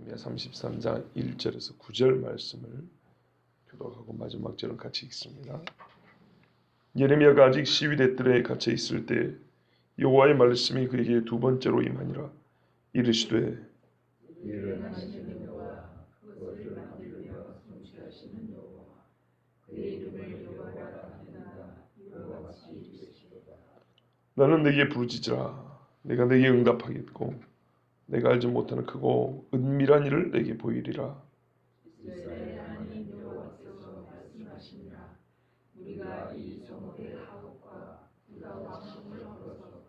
예레미야 33장 1절에서 9절 말씀을 교독하고 마지막 절은 같이 읽습니다. 예레미야가 아직 시위대 뜰에 갇혀 있을 때 여호와의 말씀이 그에게 두 번째로 임하니라. 이르시되 일어나시는 여호와 그것을 만들며 성취하시는 여호와 그의 이름을 여호와라 하는다. 이와 같이 이르시도다. 나는 내게 부르짖으라. 내가 내게 응답하겠고 내가 알지 못하는 크고 은밀한 일을 내게 보이리라. 이스라엘 하나님 여호와께서 말씀하시니라. 우리가 이 성읍의 하옥과 그가 왕궁을 걸어서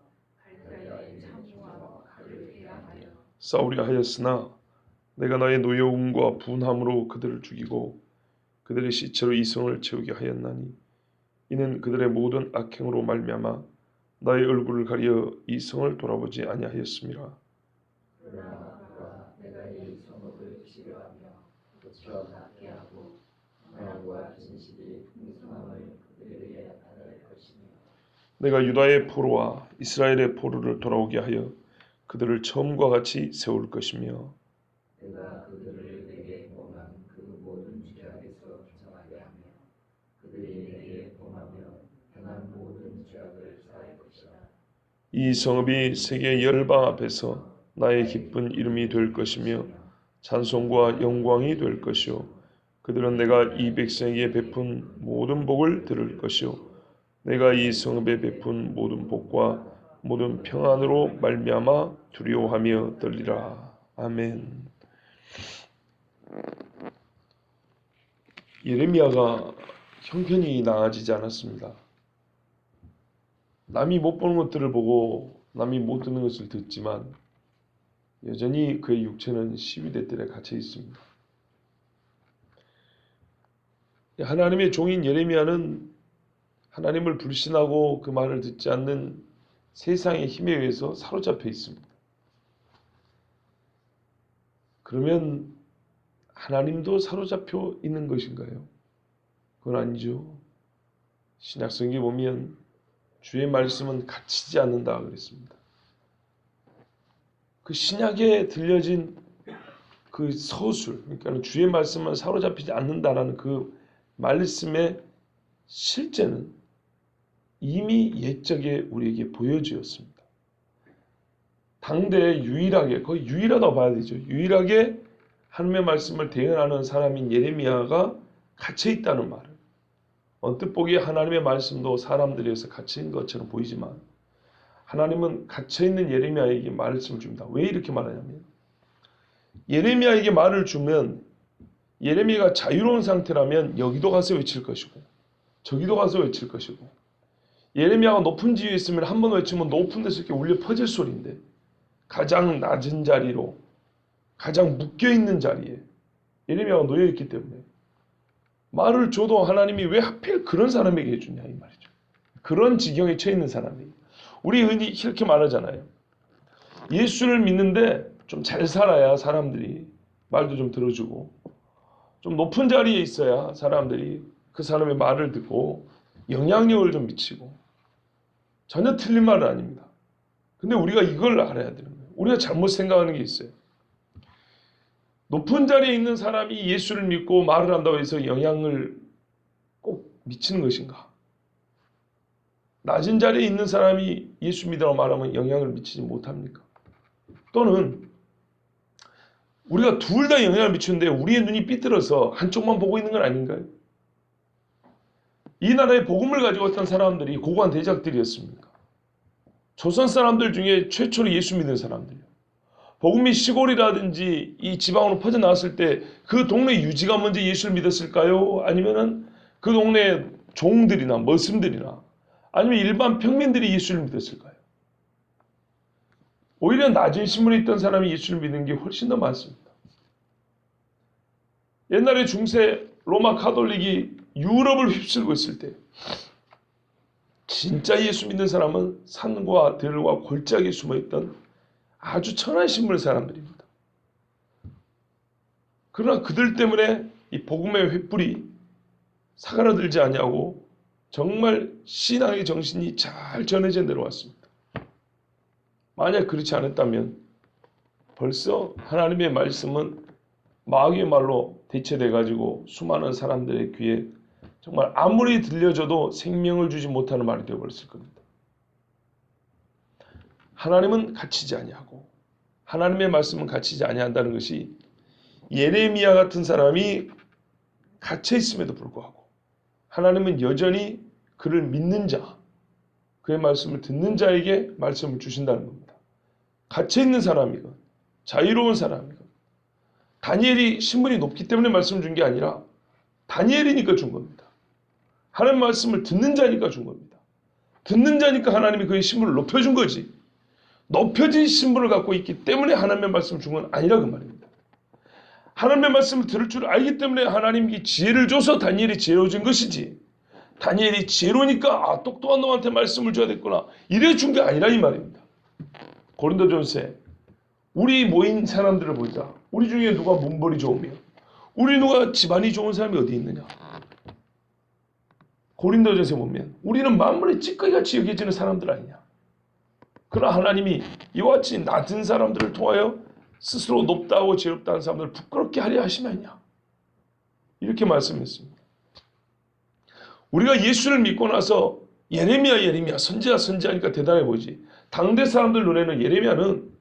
갈대아의 창과 칼을 해야 하여 싸우려 하였으나 내가 나의 노여움과 분함으로 그들을 죽이고 그들의 시체로 이 성을 채우게 하였나니 이는 그들의 모든 악행으로 말미암아 나의 얼굴을 가려 이 성을 돌아보지 아니하였음이라. 그러나 내가 이 성읍을 치료하며 고쳐 낫게 하고 평안과 진실이 풍성함을 그들에게 나타낼 것이며 내가 유다의 포로와 이스라엘의 포로를 돌아오게 하여 그들을 처음과 같이 세울 것이며 내가 그들을 내게 범한 그 모든 죄악에서 정하게 하며 그들이 내게 범하며 행한 모든 죄악을 사할 것이다. 이 성읍이 세계 열방 앞에서 나의 기쁜 이름이 될 것이며 찬송과 영광이 될 것이요 그들은 내가 이 백성에게 베푼 모든 복을 들을 것이요 내가 이 성읍에 베푼 모든 복과 모든 평안으로 말미암아 두려워하며 떨리라. 아멘. 예레미야가 형편이 나아지지 않았습니다. 남이 못 보는 것들을 보고 남이 못 듣는 것을 듣지만 여전히 그의 육체는 시위대 뜰에 갇혀 있습니다. 하나님의 종인 예레미야는 하나님을 불신하고 그 말을 듣지 않는 세상의 힘에 의해서 사로잡혀 있습니다. 그러면 하나님도 사로잡혀 있는 것인가요? 그건 아니죠. 신약성경에 보면 주의 말씀은 갇히지 않는다 그랬습니다. 그 신약에 들려진 그 서술, 그러니까 주의 말씀은 사로잡히지 않는다라는 그 말씀의 실제는 이미 옛적에 우리에게 보여주었습니다. 당대에 유일하게, 거의 유일하다고 봐야 되죠. 유일하게 하나님의 말씀을 대언하는 사람인 예레미야가 갇혀있다는 말을 언뜻 보기에 하나님의 말씀도 사람들에 의해서 갇힌 것처럼 보이지만 하나님은 갇혀있는 예레미야에게 말씀을 줍니다. 왜 이렇게 말하냐면 예레미야에게 말을 주면 예레미야가 자유로운 상태라면 여기도 가서 외칠 것이고 저기도 가서 외칠 것이고 예레미야가 높은 지위에 있으면 한 번 외치면 높은 데서 이렇게 울려 퍼질 소리인데 가장 낮은 자리로 가장 묶여있는 자리에 예레미야가 놓여있기 때문에 말을 줘도 하나님이 왜 하필 그런 사람에게 해주냐 이 말이죠. 그런 지경에 처해 있는 사람이 우리 흔히 이렇게 말하잖아요. 예수를 믿는데 좀 잘 살아야 사람들이 말도 좀 들어주고 좀 높은 자리에 있어야 사람들이 그 사람의 말을 듣고 영향력을 좀 미치고 전혀 틀린 말은 아닙니다. 근데 우리가 이걸 알아야 되는 거예요. 우리가 잘못 생각하는 게 있어요. 높은 자리에 있는 사람이 예수를 믿고 말을 한다고 해서 영향을 꼭 미치는 것인가? 낮은 자리에 있는 사람이 예수 믿으라고 말하면 영향을 미치지 못합니까? 또는 우리가 둘 다 영향을 미치는데 우리의 눈이 삐뚤어서 한쪽만 보고 있는 건 아닌가요? 이 나라의 복음을 가지고 왔던 사람들이 고관 대작들이었습니까? 조선 사람들 중에 최초로 예수 믿는 사람들이요. 복음이 시골이라든지 이 지방으로 퍼져나왔을 때 그 동네 유지가 먼저 예수를 믿었을까요? 아니면은 그 동네 종들이나 머슴들이나 아니면 일반 평민들이 예수를 믿었을까요? 오히려 낮은 신분에 있던 사람이 예수를 믿는 게 훨씬 더 많습니다. 옛날에 중세 로마 카톨릭이 유럽을 휩쓸고 있을 때 진짜 예수 믿는 사람은 산과 들과 골짜기에 숨어있던 아주 천한 신분의 사람들입니다. 그러나 그들 때문에 이 복음의 횃불이 사그라들지 아니하고 정말 신앙의 정신이 잘 전해져 내려왔습니다. 만약 그렇지 않았다면 벌써 하나님의 말씀은 마귀의 말로 대체돼 가지고 수많은 사람들의 귀에 정말 아무리 들려줘도 생명을 주지 못하는 말이 되어버렸을 겁니다. 하나님은 갇히지 아니하고 하나님의 말씀은 갇히지 아니한다는 것이 예레미야 같은 사람이 갇혀 있음에도 불구하고 하나님은 여전히 그를 믿는 자, 그의 말씀을 듣는 자에게 말씀을 주신다는 겁니다. 갇혀 있는 사람이건 자유로운 사람이건 다니엘이 신분이 높기 때문에 말씀을 준 게 아니라 다니엘이니까 준 겁니다. 하나님 말씀을 듣는 자니까 준 겁니다. 듣는 자니까 하나님이 그의 신분을 높여준 거지. 높여진 신분을 갖고 있기 때문에 하나님의 말씀을 준 건 아니라 그 말입니다. 하나님의 말씀을 들을 줄 알기 때문에 하나님이 지혜를 줘서 다니엘이 지혜로워진 것이지. 다니엘이 지혜로우니까 똑똑한 놈한테 말씀을 줘야 됐구나. 이래 준 게 아니라 이 말입니다. 고린도전서에 우리 모인 사람들을 보자. 우리 중에 누가 문벌이 좋으며 우리 누가 집안이 좋은 사람이 어디 있느냐. 고린도전서에 보면 우리는 만물의 찌꺼기같이 여겨지는 사람들 아니냐. 그러나 하나님이 이와 같이 낮은 사람들을 통하여 스스로 높다고 지혜롭다는 사람들을 부끄럽게 하려 하시면냐. 이렇게 말씀했습니다. 우리가 예수를 믿고 나서 예레미야 선지자니까 대단해 보이지. 당대 사람들 눈에는 예레미야는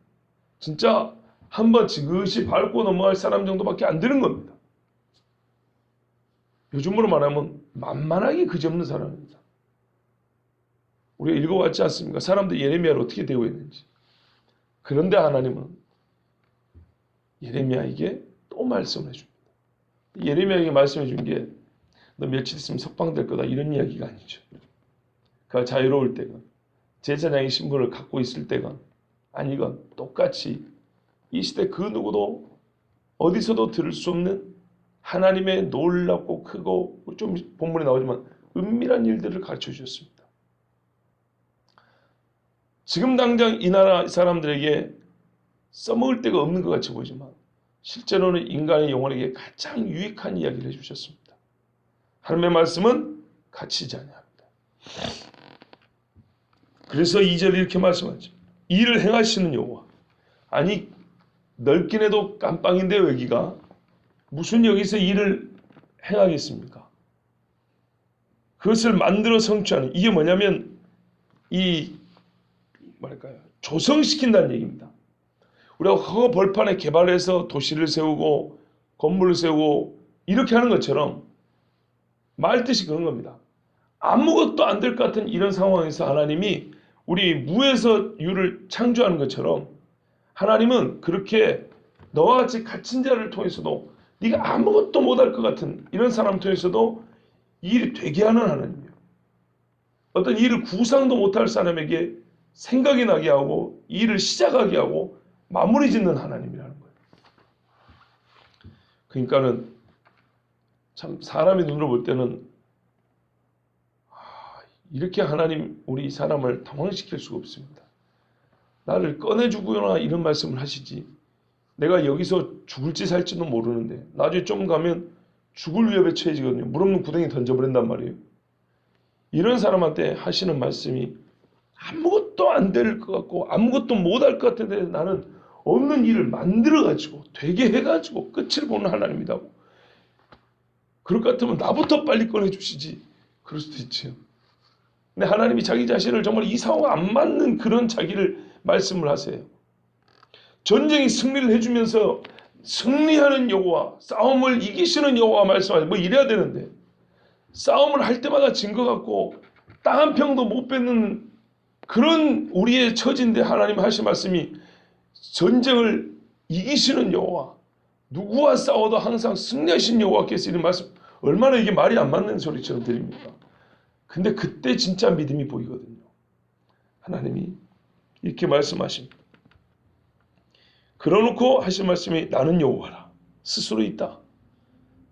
진짜 한번 지그시 밟고 넘어갈 사람 정도밖에 안 되는 겁니다. 요즘으로 말하면 만만하게 그지없는 사람입니다. 우리가 읽어왔지 않습니까? 사람들이 예레미야를 어떻게 대우했는지. 그런데 하나님은 예레미야에게 또 말씀을 해줍니다. 예레미야에게 말씀해 준 게 너 며칠 있으면 석방될 거다 이런 이야기가 아니죠. 그가 자유로울 때건 제사장의 신분을 갖고 있을 때건 아니건 똑같이 이 시대 그 누구도 어디서도 들을 수 없는 하나님의 놀랍고 크고 좀 본문에 나오지만 은밀한 일들을 가르쳐 주셨습니다. 지금 당장 이 나라 사람들에게 써먹을 데가 없는 것 같이 보이지만 실제로는 인간의 영혼에게 가장 유익한 이야기를 해주셨습니다. 하나님의 말씀은 갇히지 아니합니다. 그래서 2절에 이렇게 말씀하죠. 이를 행하시는 여호와. 아니 넓긴 해도 깜빵인데 여기가 무슨 여기서 일을 행하겠습니까? 그것을 만들어 성취하는 이게 뭐냐면 조성시킨다는 얘기입니다. 우리가 허거 벌판에 개발해서 도시를 세우고 건물을 세우고 이렇게 하는 것처럼 말 뜻이 그런 겁니다. 아무것도 안 될 것 같은 이런 상황에서 하나님이 우리 무에서 유를 창조하는 것처럼 하나님은 그렇게 너와 같이 갇힌 자를 통해서도 네가 아무것도 못할 것 같은 이런 사람을 통해서도 이 일이 되게 하는 하나님이에요. 어떤 일을 구상도 못할 사람에게 생각이 나게 하고 이 일을 시작하게 하고 마무리 짓는 하나님이라는 거예요. 그러니까는 참 사람의 눈으로 볼 때는 이렇게 하나님 우리 사람을 당황시킬 수가 없습니다. 나를 꺼내주거나 이런 말씀을 하시지 내가 여기서 죽을지 살지도 모르는데 나중에 좀 가면 죽을 위협에 처해지거든요. 물 없는 구덩이에 던져버린단 말이에요. 이런 사람한테 하시는 말씀이 아무것도 안 될 것 같고 아무것도 못할 것 같은데 나는 없는 일을 만들어가지고 되게 해가지고 끝을 보는 하나님이라고. 그럴 것 같으면 나부터 빨리 꺼내주시지. 그럴 수도 있죠. 근데 하나님이 자기 자신을 정말 이 상황과 안 맞는 그런 자기를 말씀을 하세요. 전쟁이 승리를 해주면서 승리하는 여호와, 싸움을 이기시는 여호와 말씀하세요. 뭐 이래야 되는데 싸움을 할 때마다 진 것 같고 땅 한 평도 못 뺏는 그런 우리의 처지인데 하나님 하신 말씀이 전쟁을 이기시는 여호와, 누구와 싸워도 항상 승리하신 여호와께서 이런 말씀, 얼마나 이게 말이 안 맞는 소리처럼 들립니까? 근데 그때 진짜 믿음이 보이거든요. 하나님이 이렇게 말씀하십니다. 그러놓고 하신 말씀이 나는 여호와라. 스스로 있다.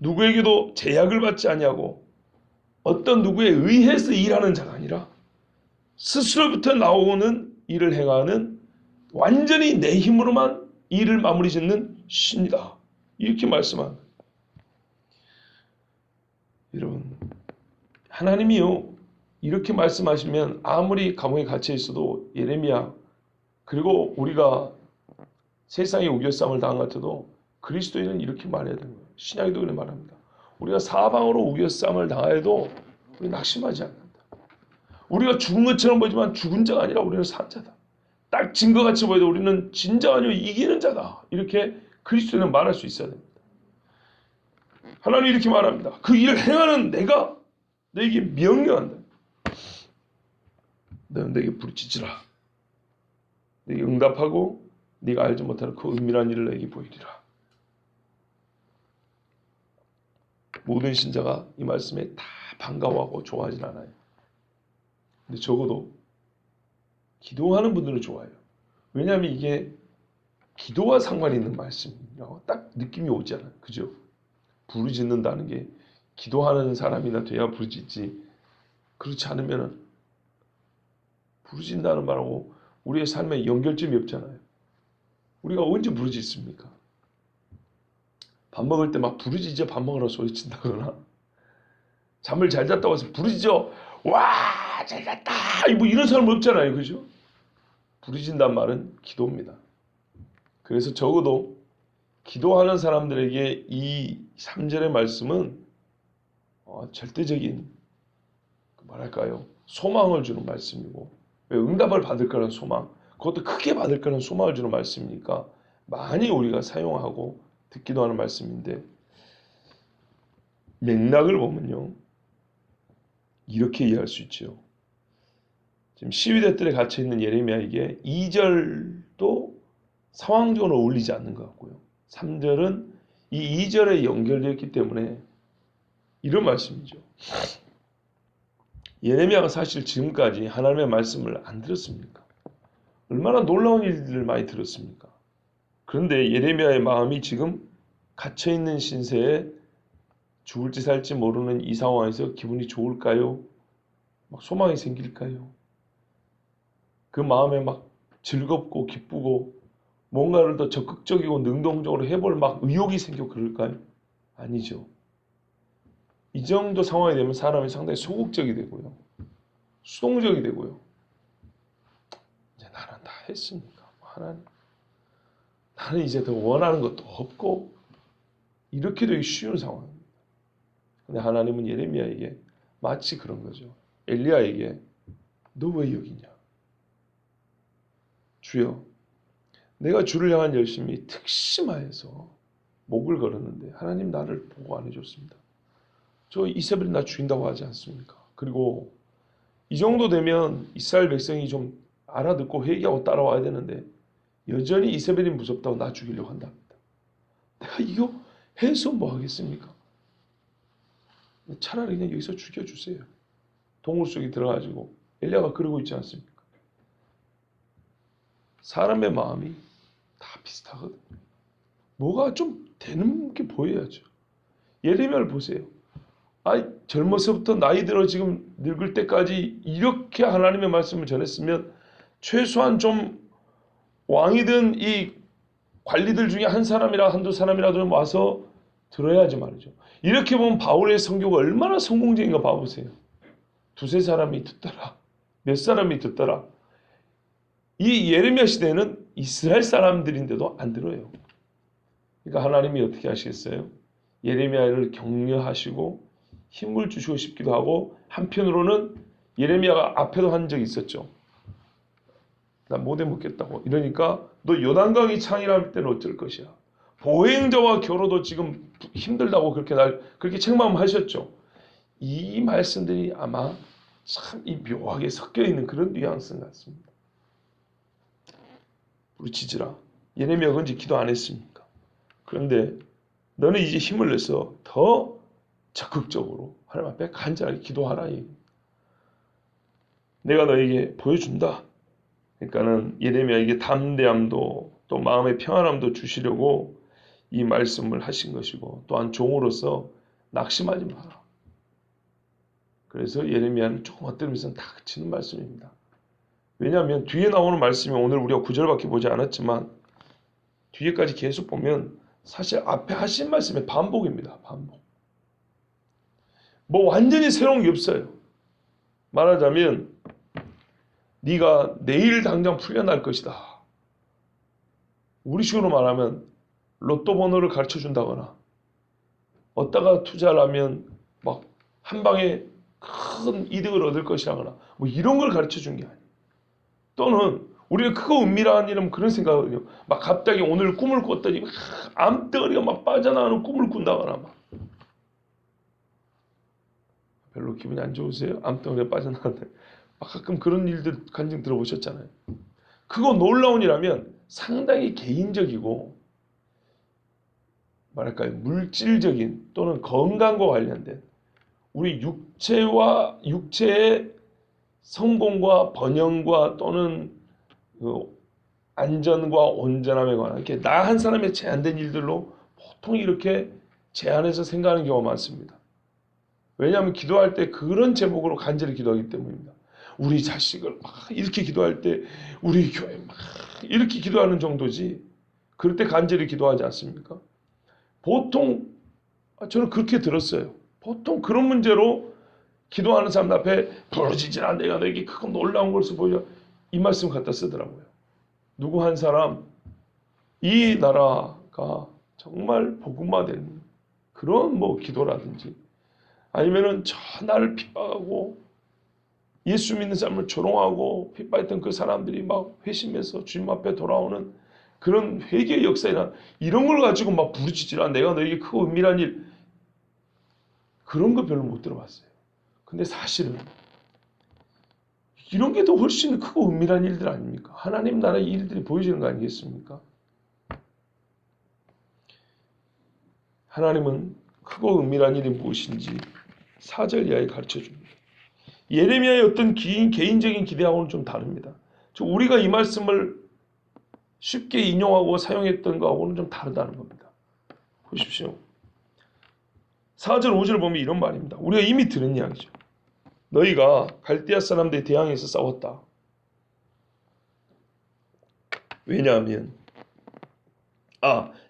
누구에게도 제약을 받지 아니하고 어떤 누구에 의해서 일하는 자가 아니라 스스로부터 나오는 일을 행하는 완전히 내 힘으로만 일을 마무리 짓는 신이다. 이렇게 말씀합니다. 여러분, 하나님이요 이렇게 말씀하시면 아무리 감옥에 갇혀 있어도 예레미야 그리고 우리가 세상의 우겨쌈을 당한 것 같아도 그리스도인은 이렇게 말해야 되는 거예요. 신약에도 그렇게 말합니다. 우리가 사방으로 우겨쌈을 당하여도 우리 낙심하지 않는다. 우리가 죽은 것처럼 보이지만 죽은 자가 아니라 우리는 산 자다. 딱 증거같이 보여도 우리는 진정한 이기는 자다. 이렇게 그리스도인은 말할 수 있어야 됩니다. 하나님이 이렇게 말합니다. 그 일을 행하는 내가 너에게 명령한다. 너는 내게 부르짖으라. 내게 응답하고 네가 알지 못하는 그 은밀한 일을 너에게 보이리라. 모든 신자가 이 말씀에 다 반가워하고 좋아하진 않아요. 근데 적어도 기도하는 분들은 좋아요. 왜냐하면 이게 기도와 상관이 있는 말씀이라고 딱 느낌이 오잖아요. 그죠? 부르짖는다는 게 기도하는 사람이나 돼야 부르짖지. 그렇지 않으면 부르짖는다는 말하고 우리의 삶에 연결점이 없잖아요. 우리가 언제 부르짖습니까? 밥 먹을 때 막 부르짖어 밥 먹으라고 소리친다거나 잠을 잘 잤다고 해서 부르짖어 와 잘 잤다 뭐 이런 사람 없잖아요. 그죠? 부르짖는다는 말은 기도입니다. 그래서 적어도 기도하는 사람들에게 이 3절의 말씀은 절대적인 뭐랄까요? 소망을 주는 말씀이고 왜 응답을 받을 거라는 소망 그것도 크게 받을 거라는 소망을 주는 말씀이니까 많이 우리가 사용하고 듣기도 하는 말씀인데 맥락을 보면요. 이렇게 이해할 수 있죠. 지금 시위대들에 갇혀있는 예레미야에게 2절도 상황적으로 어울리지 않는 것 같고요. 3절은 이 2절에 연결되었기 때문에 이런 말씀이죠. 예레미야가 사실 지금까지 하나님의 말씀을 안 들었습니까? 얼마나 놀라운 일들을 많이 들었습니까? 그런데 예레미야의 마음이 지금 갇혀있는 신세에 죽을지 살지 모르는 이 상황에서 기분이 좋을까요? 막 소망이 생길까요? 그 마음에 막 즐겁고 기쁘고 뭔가를 더 적극적이고 능동적으로 해볼 막 의욕이 생겨 그럴까요? 아니죠. 이 정도 상황이 되면 사람이 상당히 소극적이 되고요. 수동적이 되고요. 이제 나는 다 했으니까. 하나님, 나는 이제 더 원하는 것도 없고 이렇게 되기 쉬운 상황입니다. 근데 하나님은 예레미야에게 마치 그런 거죠. 엘리야에게 너 왜 여기냐? 주여, 내가 주를 향한 열심이 특심하여서 목을 걸었는데 하나님 나를 보고 안 해줬습니다. 저 이세벨이 나 죽인다고 하지 않습니까? 그리고 이 정도 되면 이스라엘 백성이 좀 알아듣고 회개하고 따라와야 되는데 여전히 이세벨이 무섭다고 나 죽이려고 한답니다. 내가 이거 해서 뭐 하겠습니까? 차라리 그냥 여기서 죽여주세요. 동굴 속에 들어가지고 엘리야가 그러고 있지 않습니까? 사람의 마음이 다 비슷하거든요. 뭐가 좀 되는 게 보여야죠. 예레미야를 보세요. 젊어서부터 나이 들어 지금 늙을 때까지 이렇게 하나님의 말씀을 전했으면 최소한 좀 왕이든 이 관리들 중에 한 사람이라 한두 사람이라도 좀 와서 들어야지 말이죠. 이렇게 보면 바울의 선교가 얼마나 성공적인가 봐보세요. 두세 사람이 듣더라. 몇 사람이 듣더라. 이 예레미야 시대에는 이스라엘 사람들인데도 안 들어요. 그러니까 하나님이 어떻게 하시겠어요? 예레미야를 격려하시고 힘을 주시고 싶기도 하고 한편으로는 예레미야가 앞에도 한 적이 있었죠. 나 못해 먹겠다고. 이러니까 너 요단강이 창이랄 때는 어쩔 것이야. 보행자와 겨루도 지금 힘들다고 그렇게 책망하셨죠. 이 말씀들이 아마 참 이 묘하게 섞여 있는 그런 뉘앙스 같습니다. 부르짖으라. 예레미야가 언제 기도 안 했습니까? 그런데 너는 이제 힘을 내서 더 적극적으로 하나님 앞에 간절하게 기도하라. 내가 너에게 보여준다. 그러니까는 예레미야에게 담대함도 또 마음의 평안함도 주시려고 이 말씀을 하신 것이고 또한 종으로서 낙심하지 마라. 그래서 예레미야는 조금 어떤 면에서는 다 그치는 말씀입니다. 왜냐하면 뒤에 나오는 말씀이 오늘 우리가 9절밖에 보지 않았지만 뒤에까지 계속 보면 사실 앞에 하신 말씀의 반복입니다. 반복. 뭐 완전히 새로운 게 없어요. 말하자면 네가 내일 당장 풀려날 것이다. 우리 식으로 말하면 로또 번호를 가르쳐 준다거나 어디다가 투자를 하면 막 한 방에 큰 이득을 얻을 것이라거나 뭐 이런 걸 가르쳐 준 게 아니에요. 또는 우리가 크고 은밀한 일은 그런 생각을요. 막 갑자기 오늘 꿈을 꿨더니 막 암덩어리가 막 빠져나가는 꿈을 꾼다거나 막 별로 기분이 안 좋으세요? 암덩어리가 빠져나가는데 막 가끔 그런 일들 간증 들어보셨잖아요. 그거 놀라운 일이라면 상당히 개인적이고 뭐랄까요 물질적인 또는 건강과 관련된 우리 육체의 성공과 번영과 또는 그 안전과 온전함에 관한 이렇게 나 한 사람의 제한된 일들로 보통 이렇게 제한해서 생각하는 경우가 많습니다. 왜냐하면 기도할 때 그런 제목으로 간절히 기도하기 때문입니다. 우리 자식을 막 이렇게 기도할 때 우리 교회 막 이렇게 기도하는 정도지 그럴 때 간절히 기도하지 않습니까? 보통 저는 그렇게 들었어요. 보통 그런 문제로 기도하는 사람 앞에 부르짖으라 내가 너에게 크고 놀라운 것을 보여 이 말씀 갖다 쓰더라고요. 누구 한 사람 이 나라가 정말 복음화된 그런 뭐 기도라든지 아니면은 저 나를 핍박하고 예수 믿는 사람을 조롱하고 핍박했던 그 사람들이 막 회심해서 주님 앞에 돌아오는 그런 회개의 역사나 이런 걸 가지고 막 부르짖으라 내가 너에게 크고 은밀한 일 그런 거 별로 못 들어봤어요. 근데 사실은 이런 게 더 훨씬 크고 은밀한 일들 아닙니까? 하나님 나라의 일들이 보여지는 거 아니겠습니까? 하나님은 크고 은밀한 일이 무엇인지 4절 이하에 가르쳐줍니다. 예레미야의 어떤 개인적인 기대하고는 좀 다릅니다. 우리가 이 말씀을 쉽게 인용하고 사용했던 거하고는 좀 다르다는 겁니다. 보십시오. 4절 5절 보면 이런 말입니다. 우리가 이미 들은 이야기죠. 너희가 갈대아 사람들에 대항해서 싸웠다. 왜냐하면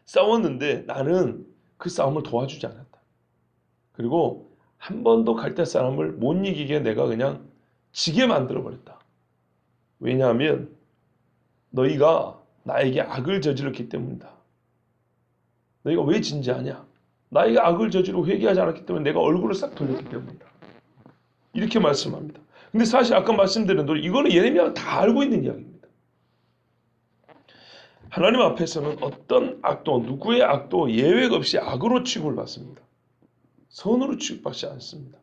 싸웠는데 나는 그 싸움을 도와주지 않았다. 그리고 한 번도 갈대아 사람을 못 이기게 내가 그냥 지게 만들어버렸다. 왜냐하면 너희가 나에게 악을 저질렀기 때문이다. 너희가 왜 진지하냐? 나에게 악을 저지르고 회개하지 않았기 때문에 내가 얼굴을 싹 돌렸기 때문이다. 이렇게 말씀합니다. 근데 사실 아까 말씀드린 대로 이거는 예레미야가 다 알고 있는 이야기입니다. 하나님 앞에서는 어떤 악도 누구의 악도 예외 없이 악으로 취급을 받습니다. 선으로 취급받지 않습니다.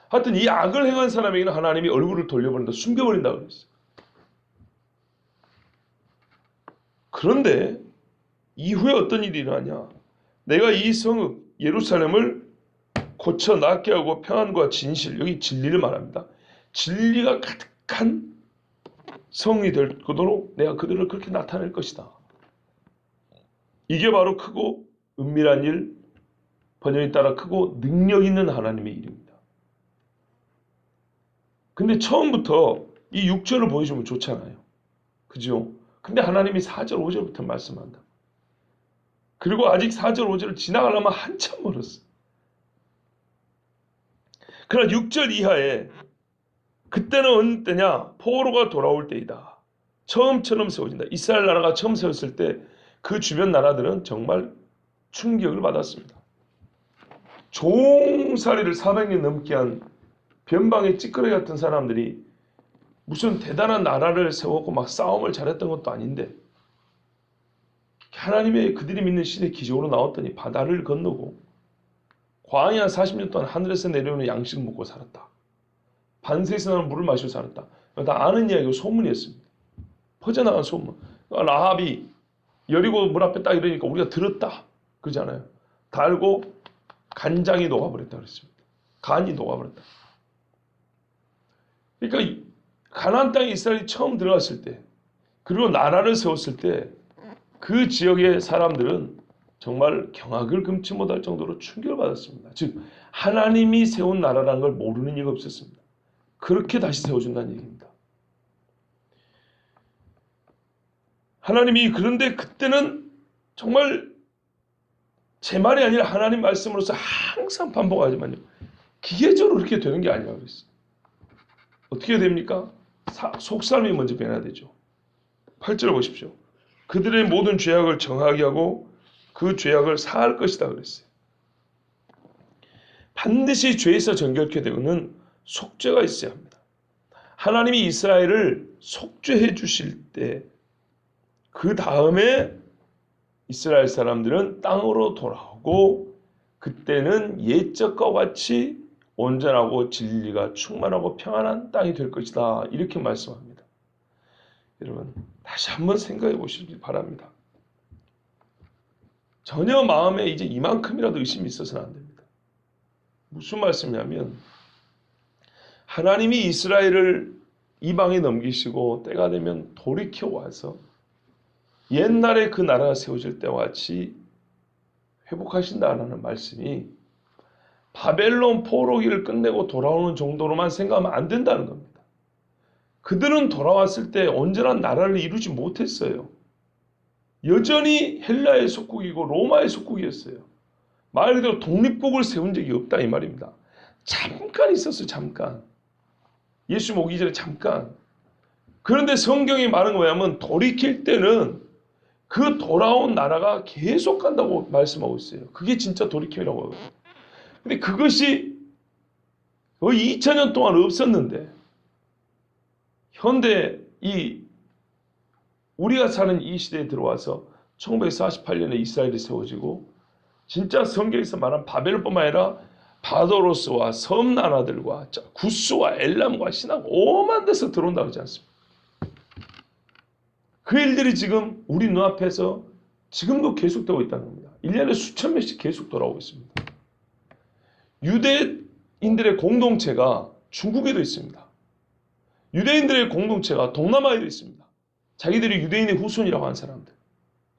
하여튼 이 악을 행한 사람에게는 하나님이 얼굴을 돌려버린다, 숨겨버린다고 그랬어요. 그런데 이후에 어떤 일이 일어나냐? 내가 이 성 예루살렘을 고쳐 낫게 하고 평안과 진실, 여기 진리를 말합니다. 진리가 가득한 성이 될 거도록 내가 그들을 그렇게 나타낼 것이다. 이게 바로 크고 은밀한 일, 번역에 따라 크고 능력 있는 하나님의 일입니다. 근데 처음부터 이 6절을 보여주면 좋잖아요. 그죠? 근데 하나님이 4절, 5절부터 말씀한다. 그리고 아직 4절, 5절을 지나가려면 한참 멀었어. 그러나 6절 이하에 그때는 어느 때냐? 포로가 돌아올 때이다. 처음처럼 세워진다. 이스라엘 나라가 처음 세웠을 때 그 주변 나라들은 정말 충격을 받았습니다. 종살이를 400년 넘게 한 변방의 찌끄러기 같은 사람들이 무슨 대단한 나라를 세웠고 막 싸움을 잘했던 것도 아닌데 하나님의 그들이 믿는 신의 기적으로 나왔더니 바다를 건너고 광야 40년 동안 하늘에서 내려오는 양식을 먹고 살았다. 반세에서 나는 물을 마시고 살았다. 다 아는 이야기고 소문이었습니다. 퍼져나간 소문. 라합이 여리고 물 앞에 딱 이러니까 우리가 들었다. 그러잖아요. 다 알고 간장이 녹아버렸다 그랬습니다. 간이 녹아버렸다. 그러니까 가나안 땅에 이스라엘이 처음 들어갔을 때 그리고 나라를 세웠을 때 그 지역의 사람들은 정말 경악을 금치 못할 정도로 충격을 받았습니다. 즉 하나님이 세운 나라라는 걸 모르는 이가 없었습니다. 그렇게 다시 세워준다는 얘기입니다. 하나님이 그런데 그때는 정말 제 말이 아니라 하나님 말씀으로서 항상 반복하지만요. 기계적으로 그렇게 되는 게 아니라고 그랬어요. 어떻게 됩니까? 속사람이 먼저 변해야 되죠. 8절 보십시오. 그들의 모든 죄악을 정하게 하고 그 죄악을 사할 것이다 그랬어요. 반드시 죄에서 정결케 되고는 속죄가 있어야 합니다. 하나님이 이스라엘을 속죄해 주실 때 그 다음에 이스라엘 사람들은 땅으로 돌아오고 그때는 옛적과 같이 온전하고 진리가 충만하고 평안한 땅이 될 것이다. 이렇게 말씀합니다. 여러분 다시 한번 생각해 보시길 바랍니다. 전혀 마음에 이제 이만큼이라도 의심이 있어서는 안 됩니다. 무슨 말씀이냐면 하나님이 이스라엘을 이방에 넘기시고 때가 되면 돌이켜 와서 옛날에 그 나라가 세워질 때와 같이 회복하신다는 말씀이 바벨론 포로기를 끝내고 돌아오는 정도로만 생각하면 안 된다는 겁니다. 그들은 돌아왔을 때 온전한 나라를 이루지 못했어요. 여전히 헬라의 속국이고 로마의 속국이었어요. 말 그대로 독립국을 세운 적이 없다 이 말입니다. 잠깐 있었어요. 잠깐. 예수 오기 전에 잠깐. 그런데 성경이 말하는 거냐면 돌이킬 때는 그 돌아온 나라가 계속 간다고 말씀하고 있어요. 그게 진짜 돌이킴이라고 하거든요. 근데 그것이 거의 2000년 동안 없었는데 현대 우리가 사는 이 시대에 들어와서 1948년에 이스라엘이 세워지고 진짜 성경에서 말한 바벨론뿐만 아니라 바도로스와 섬나라들과 구스와 엘람과 신하고 오만 데서 들어온다고 하지 않습니까? 그 일들이 지금 우리 눈앞에서 지금도 계속되고 있다는 겁니다. 1년에 수천 명씩 계속 돌아오고 있습니다. 유대인들의 공동체가 중국에도 있습니다. 유대인들의 공동체가 동남아에도 있습니다. 자기들이 유대인의 후손이라고 하는 사람들.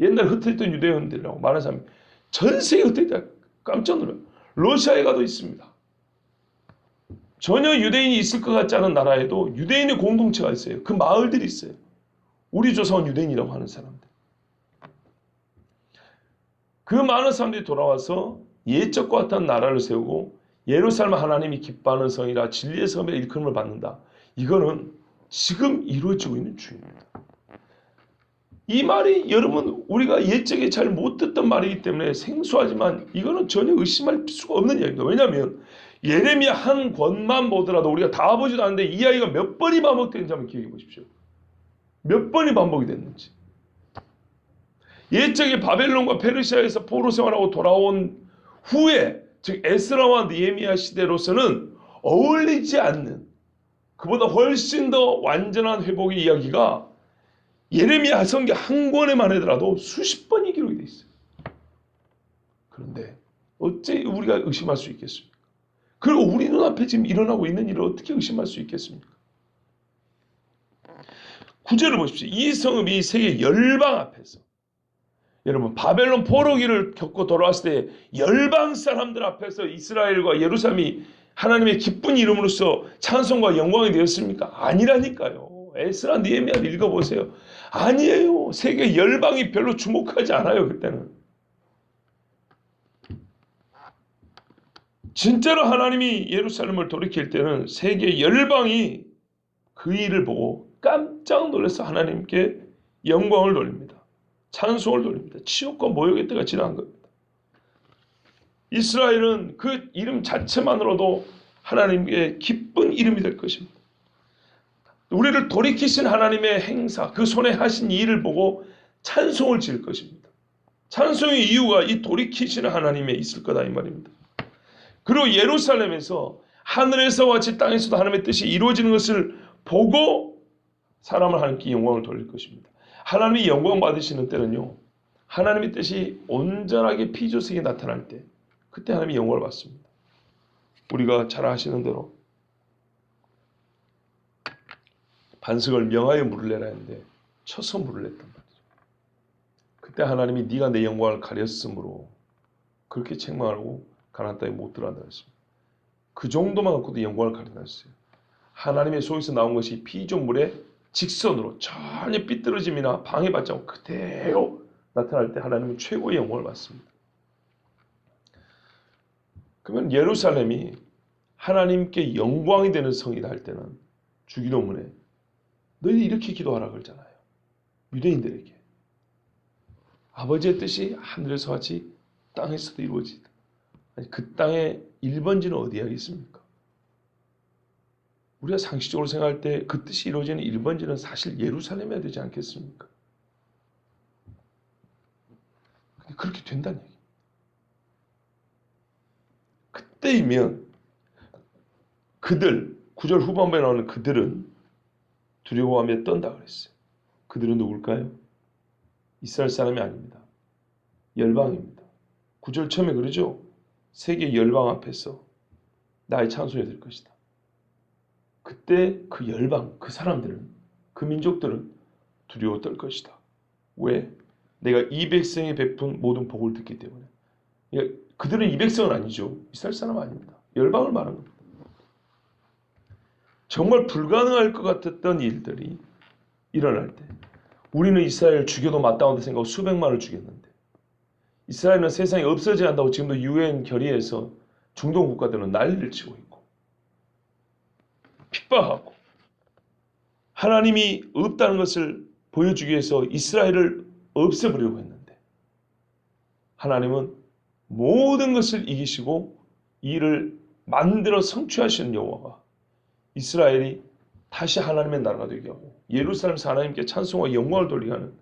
옛날 흩어졌던 유대인들이라고 말하는 사람이 전 세계에 흩어졌다. 깜짝 놀라요. 러시아에 가도 있습니다. 전혀 유대인이 있을 것 같지 않은 나라에도 유대인의 공동체가 있어요. 그 마을들이 있어요. 우리 조사원 유대인이라고 하는 사람들. 그 많은 사람들이 돌아와서 옛적과 같은 나라를 세우고 예루살렘 하나님이 기뻐하는 성이라 진리의 성에 일컬음을 받는다. 이거는 지금 이루어지고 있는 중입니다. 이 말이 여러분 우리가 옛적에 잘 못 듣던 말이기 때문에 생소하지만 이거는 전혀 의심할 수가 없는 이야기입니다. 왜냐하면 예레미야 한 권만 보더라도 우리가 다 보지도 않는데 이 이야기가 몇 번이 반복되는지 한번 기억해 보십시오. 몇 번이 반복이 됐는지. 옛적에 바벨론과 페르시아에서 포로 생활하고 돌아온 후에 즉 에스라와 느헤미야 시대로서는 어울리지 않는 그보다 훨씬 더 완전한 회복의 이야기가 예레미야 성경 한 권에만 하더라도 수십 번이 기록이 되어 있어요. 그런데 어째 우리가 의심할 수 있겠습니까? 그리고 우리 눈앞에 지금 일어나고 있는 일을 어떻게 의심할 수 있겠습니까? 9절을 보십시오. 이 성읍이 세계 열방 앞에서 여러분 바벨론 포로기를 겪고 돌아왔을 때 열방 사람들 앞에서 이스라엘과 예루살렘이 하나님의 기쁜 이름으로서 찬송과 영광이 되었습니까? 아니라니까요. 에스라 느헤미야를 읽어보세요. 아니에요. 세계 열방이 별로 주목하지 않아요. 그때는. 진짜로 하나님이 예루살렘을 돌이킬 때는 세계 열방이 그 일을 보고 깜짝 놀라서 하나님께 영광을 돌립니다. 찬송을 돌립니다. 치욕과 모욕의 때가 지나간 겁니다. 이스라엘은 그 이름 자체만으로도 하나님께 기쁜 이름이 될 것입니다. 우리를 돌이키신 하나님의 행사, 그 손에 하신 일을 보고 찬송을 지을 것입니다. 찬송의 이유가 이 돌이키시는 하나님에 있을 거다 이 말입니다. 그리고 예루살렘에서 하늘에서와 같이 땅에서도 하나님의 뜻이 이루어지는 것을 보고 사람을 하나님께 영광을 돌릴 것입니다. 하나님이 영광 받으시는 때는요. 하나님의 뜻이 온전하게 피조세계에 나타날 때 그때 하나님이 영광을 받습니다. 우리가 잘 아시는 대로 반석을 명하여 물을 내라 했는데 쳐서 물을 냈단 말이죠. 그때 하나님이 네가 내 영광을 가렸으므로 그렇게 책망하고 가나안 땅에 못 들어간다 했습니다. 그 정도만 갖고도 영광을 가린다 했어요. 하나님의 속에서 나온 것이 피조물의 직선으로 전혀 삐뚤어짐이나 방해받지 않고 그대로 나타날 때 하나님은 최고의 영광을 받습니다. 그러면 예루살렘이 하나님께 영광이 되는 성이다 할 때는 주기도문에 너희들 이렇게 기도하라 그러잖아요. 유대인들에게. 아버지의 뜻이 하늘에서 같이 땅에서도 이루어지다. 아니, 그 땅의 1번지는 어디에 있습니까? 우리가 상식적으로 생각할 때 그 뜻이 이루어지는 1번지는 사실 예루살렘이어야 되지 않겠습니까? 근데 그렇게 된다는 얘기. 그때이면 그들, 9절 후반부에 나오는 그들은 두려워하며 떤다 그랬어요. 그들은 누굴까요? 이스라엘 사람이 아닙니다. 열방입니다. 9절 처음에 그러죠. 세계 열방 앞에서 나의 찬송이 될 것이다. 그때 그 열방, 그 사람들은, 그 민족들은 두려워 떨 것이다. 왜? 내가 이 백성에 베푼 모든 복을 듣기 때문에. 그러니까 그들은 이 백성은 아니죠. 이스라엘 사람 아닙니다. 열방을 말하는 겁니다. 정말 불가능할 것 같았던 일들이 일어날 때 우리는 이스라엘을 죽여도 마땅하다 생각하고 수백만을 죽였는데 이스라엘은 세상에 없어져야 한다고 지금도 유엔 결의에서 중동 국가들은 난리를 치고 있고 핍박하고 하나님이 없다는 것을 보여주기 위해서 이스라엘을 없애버리려고 했는데 하나님은 모든 것을 이기시고 이를 만들어 성취하시는 여호와가 이스라엘이 다시 하나님의 나라가 되게 하고 예루살렘에서 하나님께 찬송과 영광을 돌리게 하는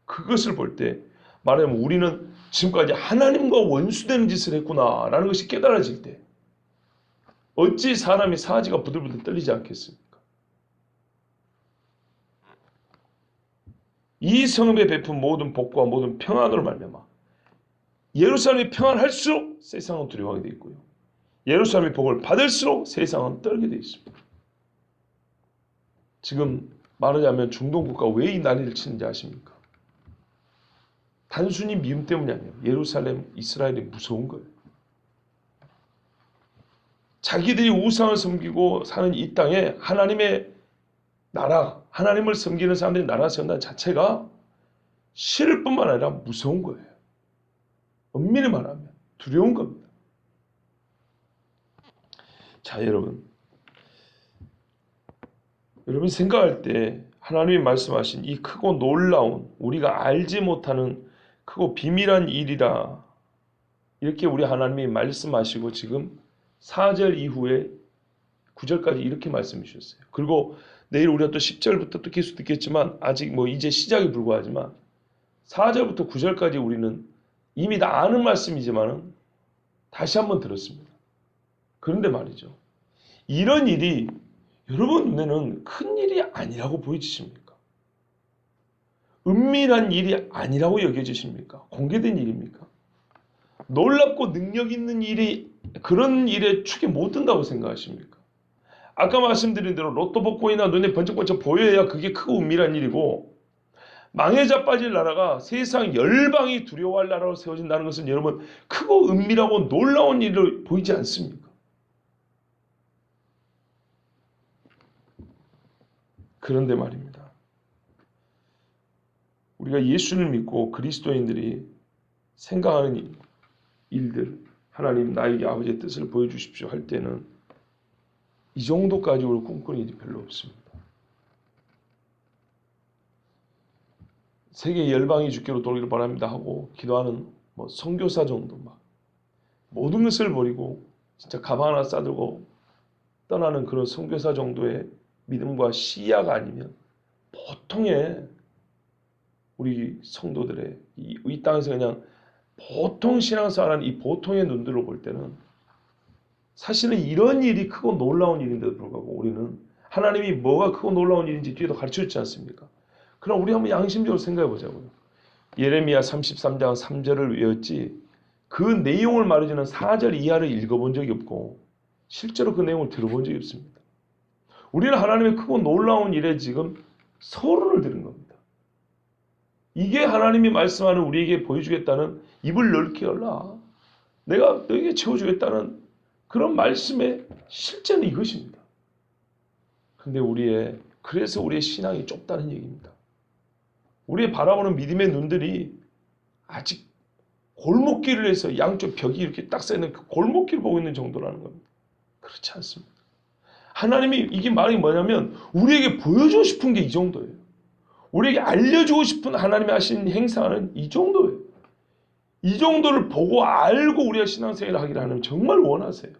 그것을 볼 때 말하자면 우리는 지금까지 하나님과 원수되는 짓을 했구나라는 것이 깨달아질 때 어찌 사람이 사지가 부들부들 떨리지 않겠습니까? 이 성읍에 베푼 모든 복과 모든 평안으로 말미암아 예루살렘이 평안할수록 세상은 두려워하게 되어 있고요. 예루살렘이 복을 받을수록 세상은 떨게 되어 있습니다. 지금 말하자면 중동 국가 왜 이 난리를 치는지 아십니까? 단순히 미움 때문이 아니에요. 예루살렘, 이스라엘이 무서운 거예요. 자기들이 우상을 섬기고 사는 이 땅에 하나님의 나라, 하나님을 섬기는 사람들이 나라 세운다는 자체가 싫을 뿐만 아니라 무서운 거예요. 엄밀히 말하면 두려운 겁니다. 자, 여러분 생각할 때 하나님이 말씀하신 이 크고 놀라운 우리가 알지 못하는 크고 비밀한 일이라 이렇게 우리 하나님이 말씀하시고 지금 4절 이후에 9절까지 이렇게 말씀해 주셨어요. 그리고 내일 우리가 또 10절부터 또 계속 듣겠지만 아직 뭐 이제 시작에 불과하지만 4절부터 9절까지 우리는 이미 다 아는 말씀이지만은 다시 한번 들었습니다. 그런데 말이죠. 이런 일이 여러분 눈에는 큰 일이 아니라고 보여지십니까? 은밀한 일이 아니라고 여겨지십니까? 공개된 일입니까? 놀랍고 능력 있는 일이 그런 일에 축에 못 든다고 생각하십니까? 아까 말씀드린 대로 로또 복권이나 눈에 번쩍번쩍 보여야 그게 크고 은밀한 일이고 망에 자빠질 나라가 세상 열방이 두려워할 나라로 세워진다는 것은 여러분 크고 은밀하고 놀라운 일로 보이지 않습니까? 그런데 말입니다. 우리가 예수를 믿고 그리스도인들이 생각하는 일들, 하나님 나에게 아버지의 뜻을 보여주십시오 할 때는 이 정도까지 우리 꿈꾸는 일이 별로 없습니다. 세계 열방이 주께로 돌기를 바랍니다 하고 기도하는 뭐 선교사 정도 막 모든 것을 버리고 진짜 가방 하나 싸들고 떠나는 그런 선교사 정도의 믿음과 시야가 아니면 보통의 우리 성도들의 이 땅에서 그냥 보통 신앙생활하는 이 보통의 눈들로 볼 때는 사실은 이런 일이 크고 놀라운 일인데도 불구하고 우리는 하나님이 뭐가 크고 놀라운 일인지 뒤에도 가르쳐주지 않습니까? 그럼 우리 한번 양심적으로 생각해 보자고요. 예레미야 33장 3절을 외웠지 그 내용을 말해주는 4절 이하를 읽어본 적이 없고 실제로 그 내용을 들어본 적이 없습니다. 우리는 하나님의 크고 놀라운 일에 지금 서론을 들은 겁니다. 이게 하나님이 말씀하는 우리에게 보여주겠다는 입을 넓게 열라. 내가 너에게 채워주겠다는 그런 말씀의 실제는 이것입니다. 근데 그래서 우리의 신앙이 좁다는 얘기입니다. 우리의 바라보는 믿음의 눈들이 아직 골목길을 해서 양쪽 벽이 이렇게 딱 쌓여있는 그 골목길을 보고 있는 정도라는 겁니다. 그렇지 않습니다. 하나님이 이게 말이 뭐냐면 우리에게 보여주고 싶은 게 이 정도예요. 우리에게 알려주고 싶은 하나님이 하신 행사는 이 정도예요. 이 정도를 보고 알고 우리가 신앙생활을 하기를 하나님 정말 원하세요.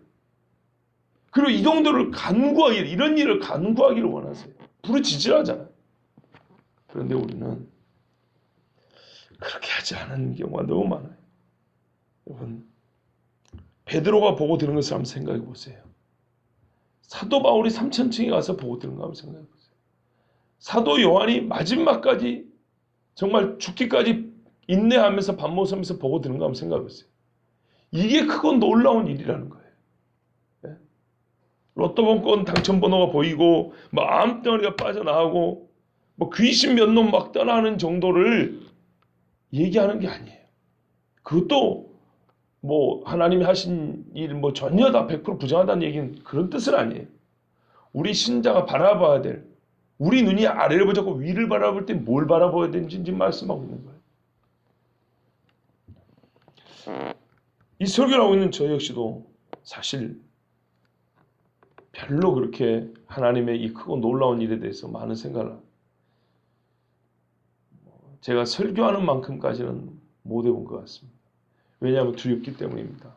그리고 이 정도를 간구하기를, 이런 일을 간구하기를 원하세요. 부르짖으라잖아요. 그런데 우리는 그렇게 하지 않은 경우가 너무 많아요. 여러분, 베드로가 보고 들은 것을 한번 생각해 보세요. 사도 바울이 3,000층에 가서 보고 들은 거 한번 생각해 보세요. 사도 요한이 마지막까지 정말 죽기까지 인내하면서 밥 먹으면서 보고 들은 거 한번 생각해 보세요. 이게 크고 놀라운 일이라는 거예요. 예? 로또 복권 당첨번호가 보이고 뭐 암덩어리가 빠져나가고 뭐 귀신 몇 놈 막 떠나는 정도를 얘기하는 게 아니에요. 그것도 뭐 하나님이 하신 일 뭐 전혀 다 100% 부정하다는 얘기는 그런 뜻은 아니에요. 우리 신자가 바라봐야 될, 우리 눈이 아래를 보지 않고 위를 바라볼 때 뭘 바라봐야 되는지 지금 말씀하고 있는 거예요. 이 설교를 하고 있는 저 역시도 사실 별로 그렇게 하나님의 이 크고 놀라운 일에 대해서 많은 생각을 제가 설교하는 만큼까지는 못 해본 것 같습니다. 왜냐하면 두렵기 때문입니다.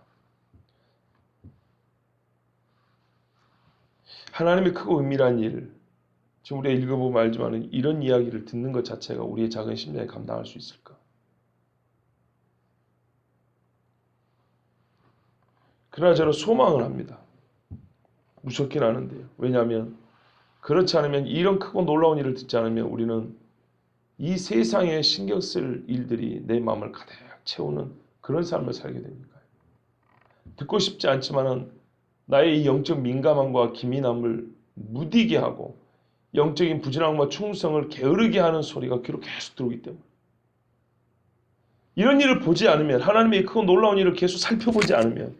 하나님의 크고 은밀한 일, 지금 우리가 읽어보면 알지만 이런 이야기를 듣는 것 자체가 우리의 작은 심장에 감당할 수 있을까? 그러나 저는 소망을 합니다. 무섭긴 하는데요. 왜냐하면 그렇지 않으면 이런 크고 놀라운 일을 듣지 않으면 우리는 이 세상에 신경 쓸 일들이 내 마음을 가득 채우는 그런 삶을 살게 됩니다. 듣고 싶지 않지만은 나의 이 영적 민감함과 기민함을 무디게 하고 영적인 부진함과 충성을 게으르게 하는 소리가 귀로 계속 들어오기 때문에 이런 일을 보지 않으면 하나님의 크고 놀라운 일을 계속 살펴보지 않으면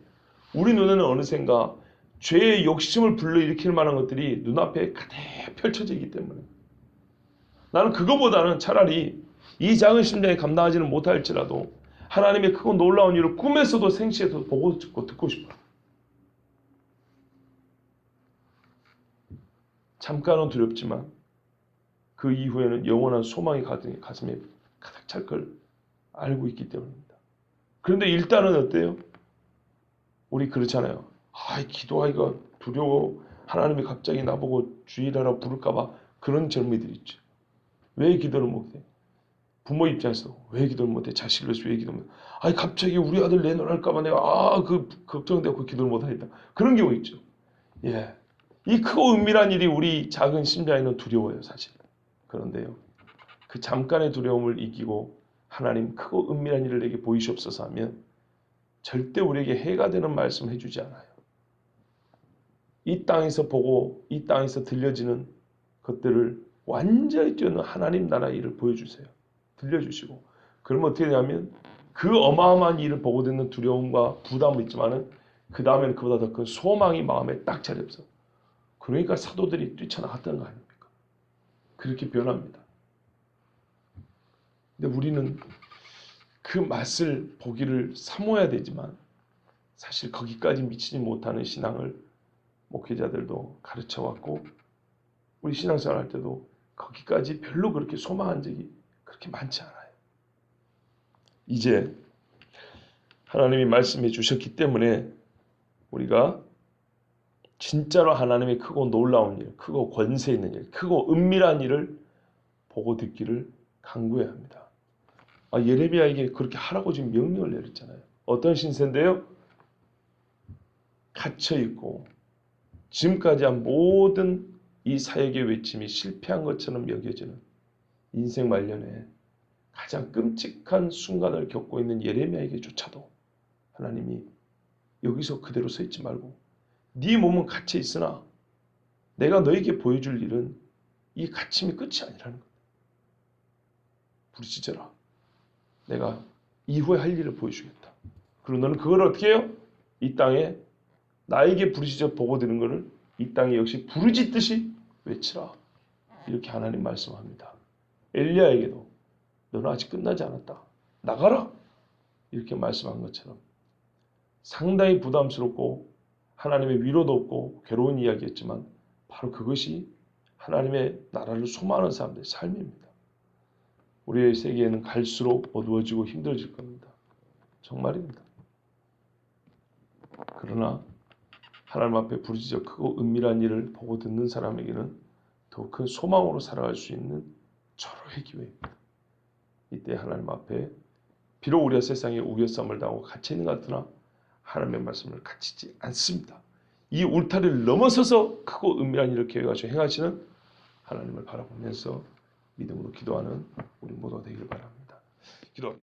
우리 눈에는 어느샌가 죄의 욕심을 불러일으킬 만한 것들이 눈앞에 가득 펼쳐져 있기 때문에 나는 그거보다는 차라리 이 작은 심장에 감당하지는 못할지라도 하나님의 크고 놀라운 일을 꿈에서도 생시에서도 보고 듣고 싶어요. 잠깐은 두렵지만 그 이후에는 영원한 소망이 가슴에 가득 찰 걸 알고 있기 때문입니다. 그런데 일단은 어때요? 우리 그렇잖아요. 기도하기가 두려워. 하나님이 갑자기 나보고 주일하라 부를까봐 그런 젊은이들 있죠. 왜 기도를 못해? 부모 입장에서 왜 기도를 못해? 자식을 위해서 왜 기도를 못해? 갑자기 우리 아들 내놓을까봐 내가 걱정되고 기도를 못하겠다. 그런 경우 있죠. 예, 이 크고 은밀한 일이 우리 작은 심장에는 두려워요, 사실. 그런데요, 그 잠깐의 두려움을 이기고 하나님 크고 은밀한 일을 내게 보이시옵소서 하면 절대 우리에게 해가 되는 말씀 해주지 않아요. 이 땅에서 보고 이 땅에서 들려지는 것들을 완전히 뛰어넘는 하나님 나라 일을 보여주세요. 들려주시고 그러면 어떻게 되냐면 그 어마어마한 일을 보고 듣는 두려움과 부담은 있지만은 그 다음에는 그보다 더 큰 소망이 마음에 딱 자리 없어. 그러니까 사도들이 뛰쳐나갔던 거 아닙니까? 그렇게 변합니다. 근데 우리는 그 맛을 보기를 사모해야 되지만 사실 거기까지 미치지 못하는 신앙을 목회자들도 가르쳐왔고 우리 신앙생활 할 때도 거기까지 별로 그렇게 소망한 적이 그렇게 많지 않아요. 이제 하나님이 말씀해 주셨기 때문에 우리가 진짜로 하나님의 크고 놀라운 일, 크고 권세 있는 일, 크고 은밀한 일을 보고 듣기를 간구해야 합니다. 예레미야에게 그렇게 하라고 지금 명령을 내렸잖아요. 어떤 신세인데요? 갇혀있고 지금까지 한 모든 이 사역의 외침이 실패한 것처럼 여겨지는 인생 말년에 가장 끔찍한 순간을 겪고 있는 예레미야에게조차도 하나님이 여기서 그대로 서 있지 말고 네 몸은 갇혀 있으나 내가 너에게 보여줄 일은 이 갇힘이 끝이 아니라는 거다. 부르짖어라. 내가 이후에 할 일을 보여주겠다. 그리고 너는 그걸 어떻게 해요? 이 땅에 나에게 부르짖어 보고 드는 것을 이 땅에 역시 부르짖듯이 외치라. 이렇게 하나님 말씀합니다. 엘리야에게도 너는 아직 끝나지 않았다. 나가라. 이렇게 말씀한 것처럼 상당히 부담스럽고 하나님의 위로도 없고 괴로운 이야기였지만 바로 그것이 하나님의 나라를 소망하는 사람들의 삶입니다. 우리의 세계에는 갈수록 어두워지고 힘들어질 겁니다. 정말입니다. 그러나 하나님 앞에 부르짖어 크고 은밀한 일을 보고 듣는 사람에게는 더 큰 소망으로 살아갈 수 있는 절호의 기회입니다. 이때 하나님 앞에 비록 우리가 세상에 우겨쌈을 당하고 갇혀있는 것 같으나 하나님의 말씀을 갇히지 않습니다. 이 울타리를 넘어서서 크고 은밀한 일을 계획하시고 행하시는 하나님을 바라보면서 믿음으로 기도하는 우리 모두가 되기를 바랍니다. 기도합니다.